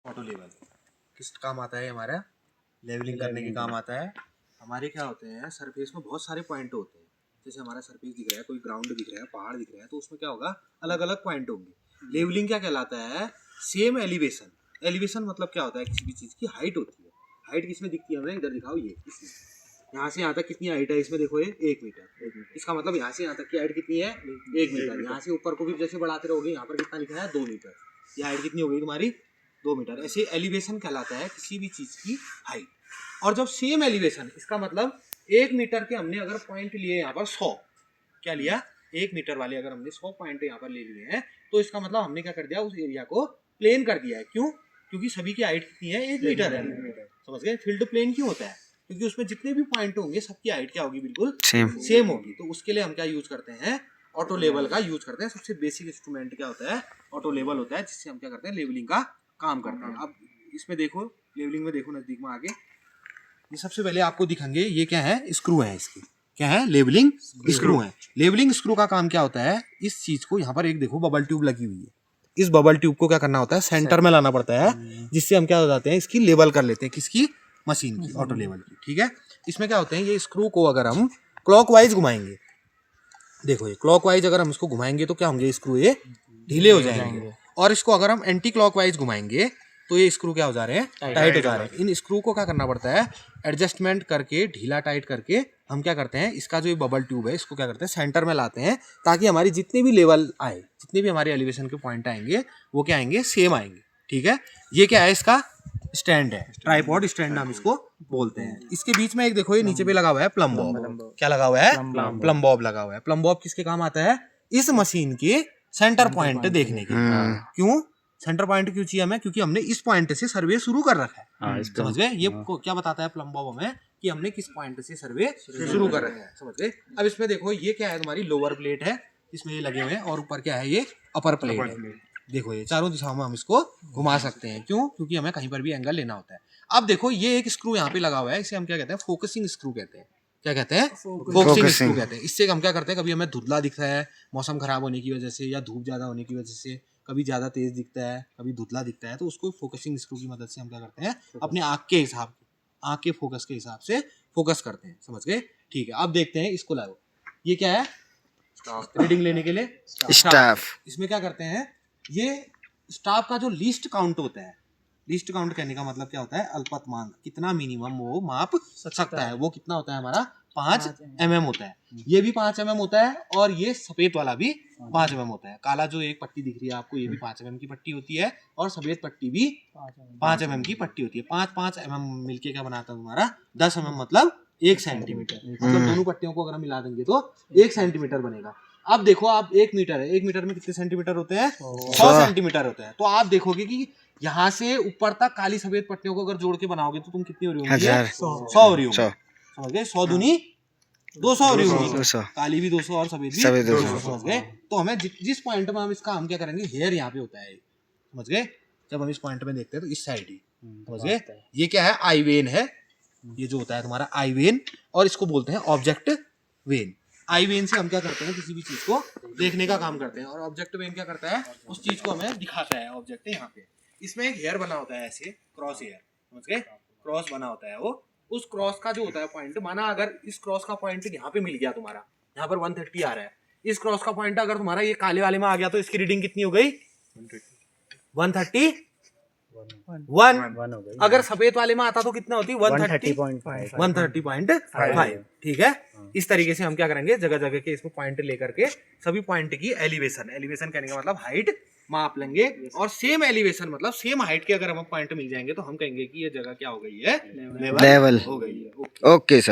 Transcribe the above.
Auto level किस काम आता है हमारा? लेवलिंग करने के काम आता है। हमारे क्या होते हैं, सरफेस में बहुत सारे पॉइंट होते हैं। जैसे हमारा सरफेस दिख रहा है, कोई ग्राउंड दिख रहा है, पहाड़ दिख रहा है, तो उसमें क्या होगा, अलग अलग पॉइंट होंगे। लेवलिंग क्या कहलाता है? Same elevation. एलिवेशन मतलब क्या होता है? किसी भी चीज़ की हाइट होती है। हाइट किसमें दिखती है हमें? इधर दिखाओ, ये इसमें। यहाँ से यहाँ तक कितनी हाइट है इसमें? देखो, ये 1 मीटर। इसका मतलब यहाँ से यहाँ तक की हाइट कितनी है? 1 मीटर। यहाँ से ऊपर को भी जैसे बढ़ाते रहोगे, यहाँ पर कितना लिखा है? 2 मीटर। ये हाइट कितनी हो गई तुम्हारी? 2 मीटर। ऐसे एलिवेशन कहलाता है किसी भी चीज़ की हाइट। और जब सेम एलिवेशन, इसका मतलब 1 मीटर के हमने अगर पॉइंट लिए यहाँ पर 100, क्या लिया? 1 मीटर वाले अगर हमने 100 पॉइंट यहाँ पर ले लिए हैं, तो इसका मतलब हमने क्या कर दिया? उस एरिया को प्लेन कर दिया है। क्यों? क्योंकि सभी की हाइट कितनी है? 1 मीटर है। समझ गए? फील्ड प्लेन क्यों होता है? क्योंकि उसमें जितने भी पॉइंट होंगे सबकी हाइट क्या होगी? बिल्कुल सेम होगी। तो उसके लिए हम क्या यूज करते हैं? ऑटो लेवल का यूज करते हैं। सबसे बेसिक इंस्ट्रूमेंट क्या होता है? ऑटो लेवल होता है, जिससे हम क्या करते हैं? लेवलिंग का काम करते हैं। अब इसमें देखो, लेवलिंग में देखो, नजदीक में आगे, ये सबसे पहले आपको दिखाएंगे। ये क्या है? स्क्रू है। इसकी क्या है? लेवलिंग स्क्रू है। लेवलिंग स्क्रू का काम क्या होता है? इस चीज को, यहाँ पर एक देखो बबल ट्यूब लगी हुई है, इस बबल ट्यूब को क्या करना होता है? सेंटर में लाना पड़ता है, जिससे हम क्या हो जाते हैं? इसकी लेवल कर लेते हैं। किसकी? मशीन की, ऑटो लेवल की। ठीक है। इसमें क्या होते हैं? ये स्क्रू को अगर हम क्लॉकवाइज घुमाएंगे, देखो ये क्लॉकवाइज अगर हम इसको घुमाएंगे तो क्या होंगे? स्क्रू ये ढीले हो जाएंगे। और इसको अगर हम एंटी क्लॉकवाइज घुमाएंगे तो ये स्क्रू क्या हो जा रहे हैं? टाइट हो जा रहे हैं। इन स्क्रू को क्या करना पड़ता है? एडजस्टमेंट करके, ढीला टाइट करके हम क्या करते हैं? इसका जो ये बबल ट्यूब है, इसको क्या करते हैं? सेंटर में लाते हैं, ताकि हमारी जितने भी लेवल आए, जितने भी हमारे एलिवेशन के पॉइंट आएंगे, वो क्या आएंगे? सेम आएंगे। ठीक है। ये क्या है? इसका स्टैंड है, ट्राइपॉड स्टैंड हम इसको बोलते हैं। इसके बीच में एक देखो, ये नीचे पे लगा हुआ है प्लम बॉब। क्या लगा हुआ है? प्लम बॉब लगा हुआ है। प्लम बॉब किसके काम आता है? इस मशीन के सेंटर पॉइंट देखने के। क्यों सेंटर पॉइंट क्यों चाहिए हमें? क्योंकि हमने इस पॉइंट से सर्वे शुरू कर रखा है। समझ गए? ये क्या बताता है प्लम बॉब हमें? कि हमने किस पॉइंट से सर्वे शुरू कर रखा है। समझ गए? अब इसमें देखो, ये क्या है? तुम्हारी लोअर प्लेट है, इसमें ये लगे हुए हैं, और ऊपर क्या है? ये अपर प्लेट है। देखो, ये चारों दिशाओं में हम इसको घुमा सकते हैं। क्यों? क्योंकि हमें कहीं पर भी एंगल लेना होता है। अब देखो, ये एक स्क्रू यहाँ पे लगा हुआ है, इसे हम क्या कहते हैं? फोकसिंग स्क्रू कहते हैं। क्या कहते हैं? फोकसिंग स्क्रू कहते हैं। इससे हम क्या करते हैं? कभी हमें धुंधला दिख रहा है मौसम खराब होने की वजह से, या धूप ज्यादा होने की वजह से, कभी ज्यादा तेज दिखता है, कभी धुंधला दिखता है, तो उसको फोकसिंग स्क्रू की मदद से हम क्या करते हैं? अपने आँख के हिसाब, आँख के फोकस के हिसाब से फोकस करते हैं। समझ गए? ठीक है। अब देखते हैं इसको लागू। ये क्या है? रीडिंग लेने के लिए स्टाफ। इसमें क्या करते हैं? ये स्टाफ का जो लीस्ट काउंट होता है, लीस्ट काउंट कहने का मतलब क्या होता है? अल्पतमांक, कितना मिनिमम वो माप सकता है, वो कितना होता है हमारा? 5 mm होता है। ये भी 5 mm होता है, और ये सफेद वाला भी 5 mm होता है। काला जो एक पट्टी दिख रही है आपको, ये भी 5 mm की पट्टी होती है, और सफेद पट्टी भी 5 mm की पट्टी होती है। 5-5 mm मिलके क्या बनाता है तुम्हारा? 10 mm, मतलब 1 सेंटीमीटर। मतलब दोनों पट्टियों को अगर हम मिला देंगे तो 1 सेंटीमीटर बनेगा। अब देखो, आप 1 मीटर है, 1 मीटर में कितने सेंटीमीटर होते हैं? 100 सेंटीमीटर होते हैं। तो आप देखोगे कि यहाँ से ऊपर तक काली सफेद पट्टियों को अगर जोड़ के बनाओगे तो तुम कितनी हो रही होंगी? 100 हो रही होंगी। समझ गए? 100 दूनी 200 हो रही होंगी। काली भी 200 और सफेद भी 200। समझ गए? तो हमें जिस पॉइंट में हम इसका हम क्या करेंगे? हेयर यहाँ पे होता है। समझ गए? जब हम इस पॉइंट में देखते हैं तो इस साइड ही। समझ गए? ये क्या है? आई वेन है। ये जो होता है तुम्हारा आई वेन, और इसको बोलते हैं ऑब्जेक्ट वेन। आई वेन से हम क्या करते हैं? किसी भी चीज को देखने का काम करते हैं। और ऑब्जेक्ट वेन क्या करता है? उस चीज को हमें दिखाता है। ऑब्जेक्ट है यहाँ पे, इसमें एक हेयर बना होता है, ऐसे क्रॉस हेयर। समझ गए? क्रॉस बना होता है वो। उस क्रॉस का जो होता है पॉइंट, माना अगर इस क्रॉस का पॉइंट यहाँ पे मिल गया तुम्हारा, यहाँ पर 130 आ रहा है, इस क्रॉस का पॉइंट अगर तुम्हारा ये काले वाले में आ गया, तो इसकी रीडिंग कितनी हो गई? 131 हो गई। अगर सफेद वाले में आता तो कितना होती? 130.5। ठीक है। इस तरीके से हम क्या करेंगे? जगह जगह के इसमें पॉइंट लेकर के सभी पॉइंट की एलिवेशन, एलिवेशन कहने का मतलब हाइट, माप लेंगे। और सेम एलिवेशन मतलब सेम हाइट के अगर हमें पॉइंट मिल जाएंगे तो हम कहेंगे कि ये जगह क्या हो गई है? लेवल हो गई है। Okay sir.